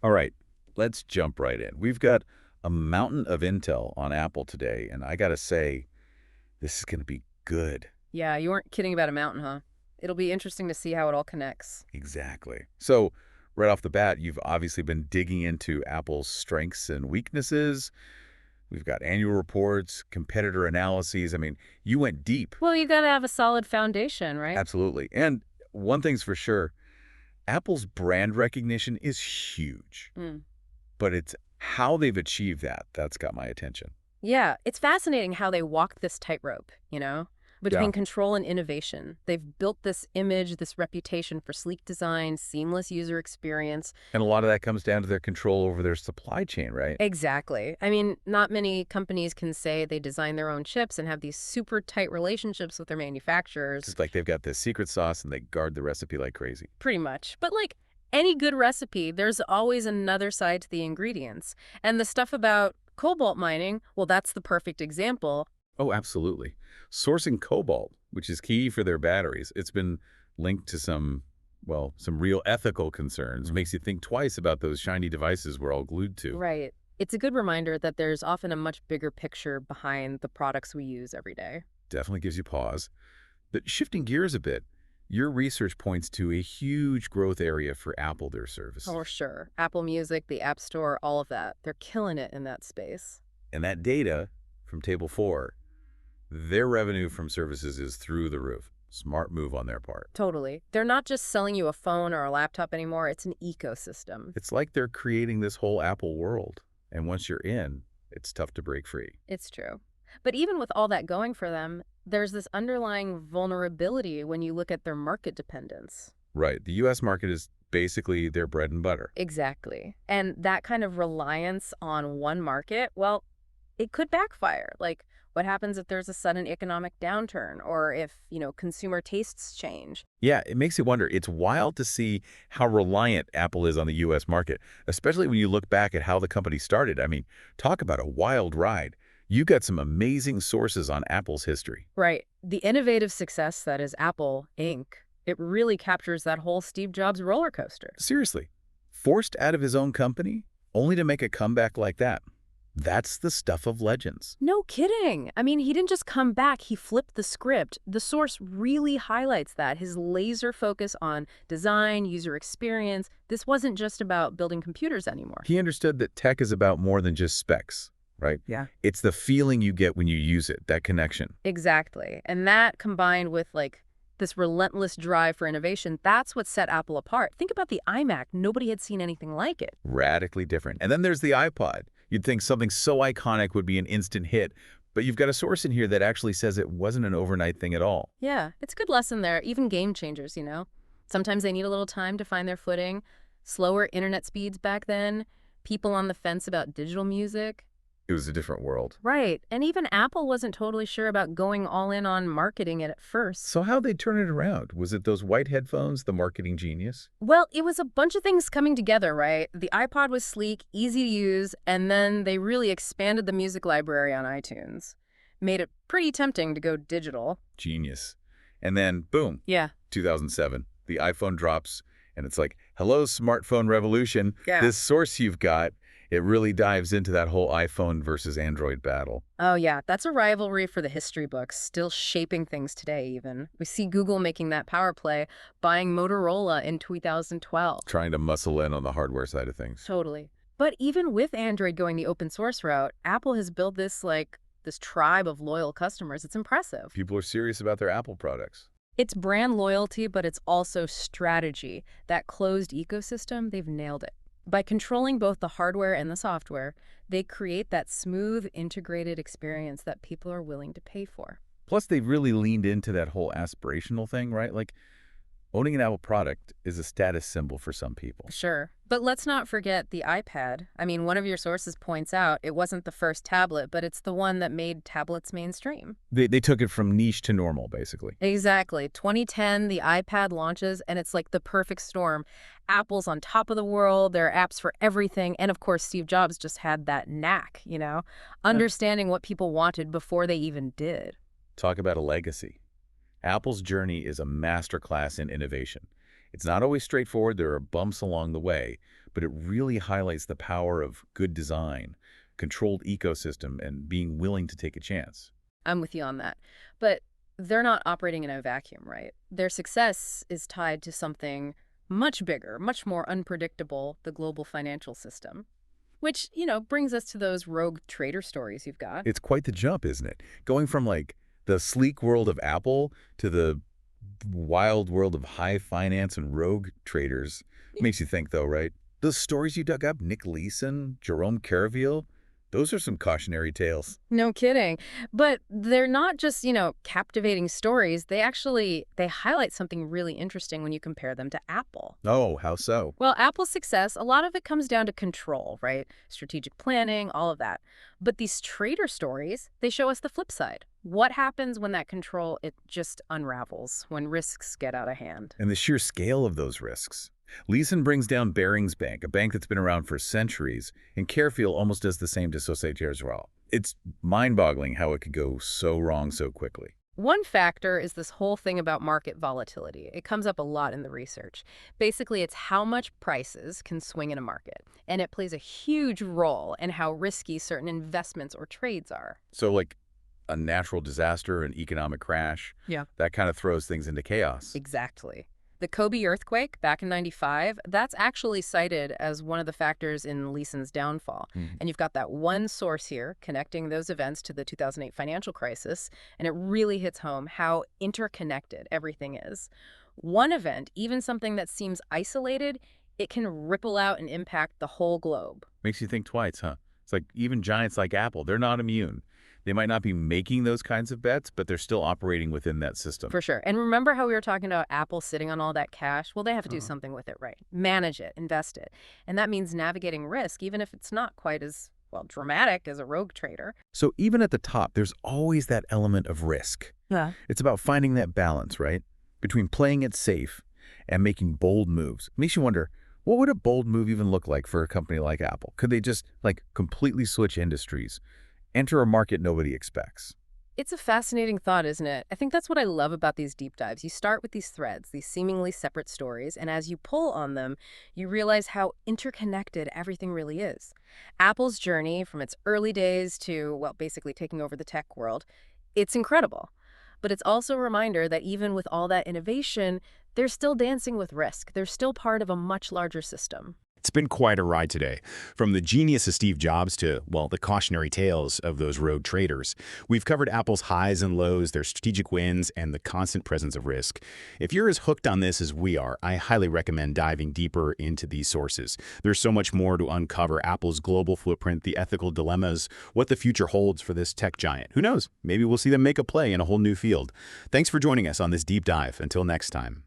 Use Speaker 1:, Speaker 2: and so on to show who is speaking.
Speaker 1: All right, let's jump right in. We've got a mountain of intel on Apple today, and I gotta say, this is gonna be good.
Speaker 2: Yeah, you weren't kidding about a mountain, huh? It'll be interesting to see how it all connects.
Speaker 1: Exactly. So, right off the bat, you've obviously been digging into Apple's strengths and weaknesses. We've got annual reports, competitor analyses. I mean, you went deep.
Speaker 2: Well, you gotta have a solid foundation, right?
Speaker 1: Absolutely. And one thing's for sure, Apple's brand recognition is huge,
Speaker 2: Mm.
Speaker 1: but it's how they've achieved that that's got my attention.
Speaker 2: Yeah, it's fascinating how they walk this tightrope,
Speaker 1: Yeah.
Speaker 2: between control and innovation. They've built this image, this reputation for sleek design, seamless user experience.
Speaker 1: And a lot of that comes down to their control over their supply chain, right?
Speaker 2: Exactly. I mean, not many companies can say they design their own chips and have these super tight relationships with their manufacturers.
Speaker 1: Just like they've got this secret sauce and they guard the recipe like crazy.
Speaker 2: Pretty much. But like any good recipe, there's always another side to the ingredients. And the stuff about cobalt mining, well, that's the perfect example.
Speaker 1: Oh, absolutely. Sourcing cobalt, which is key for their batteries, it's been linked to some real ethical concerns. Makes you think twice about those shiny devices we're all glued to.
Speaker 2: Right. It's a good reminder that there's often a much bigger picture behind the products we use every day.
Speaker 1: Definitely gives you pause. But shifting gears a bit, your research points to a huge growth area for Apple, their
Speaker 2: For
Speaker 1: services.
Speaker 2: sure. Apple Music, the App Store, all of that. They're killing it in that space.
Speaker 1: And that data from Table 4, their revenue from services is through the roof. Smart move on their part.
Speaker 2: Totally. They're not just selling you a phone or a laptop anymore, it's an ecosystem.
Speaker 1: It's like they're creating this whole Apple world. And once you're in, it's tough to break free.
Speaker 2: It's true. But even with all that going for them, there's this underlying vulnerability when you look at their market dependence.
Speaker 1: Right. The US market is basically their bread and butter.
Speaker 2: Exactly. And that kind of reliance on one market, well, it could backfire. Like, what happens if there's a sudden economic downturn or if, consumer tastes change?
Speaker 1: Yeah, it makes you wonder. It's wild to see how reliant Apple is on the US market, especially when you look back at how the company started. I mean, talk about a wild ride. You got some amazing sources on Apple's history.
Speaker 2: Right. The innovative success that is Apple Inc., it really captures that whole Steve Jobs roller coaster.
Speaker 1: Seriously, forced out of his own company, only to make a comeback like that. That's the stuff of legends.
Speaker 2: No kidding. I mean, he didn't just come back, he flipped the script. The source really highlights that. His laser focus on design, user experience. This wasn't just about building computers anymore.
Speaker 1: He understood that tech is about more than just specs, right?
Speaker 2: Yeah.
Speaker 1: It's the feeling you get when you use it, that connection.
Speaker 2: Exactly. And that combined with this relentless drive for innovation, that's what set Apple apart. Think about the iMac. Nobody had seen anything like it.
Speaker 1: Radically different. And then there's the iPod. You'd think something so iconic would be an instant hit, but you've got a source in here that actually says it wasn't an overnight thing at all.
Speaker 2: Yeah, it's a good lesson there. Even game changers. Sometimes they need a little time to find their footing. Slower internet speeds back then, people on the fence about digital music.
Speaker 1: It was a different world.
Speaker 2: Right. And even Apple wasn't totally sure about going all in on marketing it at first.
Speaker 1: So how'd they turn it around? Was it those white headphones, the marketing genius?
Speaker 2: Well, it was a bunch of things coming together, right? The iPod was sleek, easy to use, and then they really expanded the music library on iTunes. Made it pretty tempting to go digital.
Speaker 1: Genius. And then, boom,
Speaker 2: Yeah.
Speaker 1: 2007, the iPhone drops, and it's like, hello, smartphone revolution.
Speaker 2: Yeah.
Speaker 1: This source you've got, it really dives into that whole iPhone versus Android battle.
Speaker 2: Oh, yeah. That's a rivalry for the history books, still shaping things today, even. We see Google making that power play, buying Motorola in 2012.
Speaker 1: Trying to muscle in on the hardware side of things.
Speaker 2: Totally. But even with Android going the open source route, Apple has built this tribe of loyal customers. It's impressive.
Speaker 1: People are serious about their Apple products.
Speaker 2: It's brand loyalty, but it's also strategy. That closed ecosystem, they've nailed it. By controlling both the hardware and the software, they create that smooth, integrated experience that people are willing to pay for.
Speaker 1: Plus, they've really leaned into that whole aspirational thing, right? Like, owning an Apple product is a status symbol for some people.
Speaker 2: Sure. But let's not forget the iPad. I mean, one of your sources points out it wasn't the first tablet, but it's the one that made tablets mainstream.
Speaker 1: They took it from niche to normal, basically.
Speaker 2: Exactly. 2010, the iPad launches, and it's like the perfect storm. Apple's on top of the world, there are apps for everything, and of course, Steve Jobs just had that knack, understanding what people wanted before they even did.
Speaker 1: Talk about a legacy. Apple's journey is a masterclass in innovation. It's not always straightforward. There are bumps along the way, but it really highlights the power of good design, controlled ecosystem, and being willing to take a chance.
Speaker 2: I'm with you on that. But they're not operating in a vacuum, right? Their success is tied to something much bigger, much more unpredictable, the global financial system. Which, brings us to those rogue trader stories you've got.
Speaker 1: It's quite the jump, isn't it? Going from like the sleek world of Apple to the wild world of high finance and rogue traders. Makes you think though, right? Those stories you dug up, Nick Leeson, Jerome Carville, those are some cautionary tales.
Speaker 2: No kidding. But they're not just, captivating stories. They highlight something really interesting when you compare them to Apple.
Speaker 1: Oh, how so?
Speaker 2: Well, Apple's success, a lot of it comes down to control, right? Strategic planning, all of that. But these trader stories, they show us the flip side. What happens when that control, it just unravels, when risks get out of hand?
Speaker 1: And the sheer scale of those risks. Leeson brings down Barings Bank, a bank that's been around for centuries, and Carefeel almost does the same to Societe Generale. It's mind-boggling how it could go so wrong so quickly.
Speaker 2: One factor is this whole thing about market volatility. It comes up a lot in the research. Basically, it's how much prices can swing in a market, and it plays a huge role in how risky certain investments or trades are.
Speaker 1: So like a natural disaster, an economic crash,
Speaker 2: Yeah.
Speaker 1: that kind of throws things into chaos.
Speaker 2: Exactly. The Kobe earthquake back in '95, that's actually cited as one of the factors in Leeson's downfall.
Speaker 1: Mhm.
Speaker 2: And you've got that one source here connecting those events to the 2008 financial crisis, and it really hits home how interconnected everything is. One event, even something that seems isolated, it can ripple out and impact the whole globe.
Speaker 1: Makes you think twice, huh? It's like even giants like Apple, they're not immune. They might not be making those kinds of bets, but they're still operating within that system.
Speaker 2: For sure. And remember how we were talking about Apple sitting on all that cash? Well, they have to do
Speaker 1: Uh-huh.
Speaker 2: something with it, right? Manage it, invest it. And that means navigating risk, even if it's not quite as, well, dramatic as a rogue trader.
Speaker 1: So even at the top, there's always that element of risk.
Speaker 2: Yeah.
Speaker 1: It's about finding that balance, right? Between playing it safe and making bold moves. Makes you wonder, what would a bold move even look like for a company like Apple? Could they just, like, completely switch industries, enter a market nobody expects?
Speaker 2: It's a fascinating thought, isn't it? I think that's what I love about these deep dives. You start with these threads, these seemingly separate stories, and as you pull on them, you realize how interconnected everything really is. Apple's journey from its early days to, well, basically taking over the tech world, it's incredible. But it's also a reminder that even with all that innovation, they're still dancing with risk. They're still part of a much larger system.
Speaker 3: It's been quite a ride today. From the genius of Steve Jobs to, well, the cautionary tales of those rogue traders. We've covered Apple's highs and lows, their strategic wins, and the constant presence of risk. If you're as hooked on this as we are, I highly recommend diving deeper into these sources. There's so much more to uncover: Apple's global footprint, the ethical dilemmas, what the future holds for this tech giant. Who knows? Maybe we'll see them make a play in a whole new field. Thanks for joining us on this deep dive. Until next time.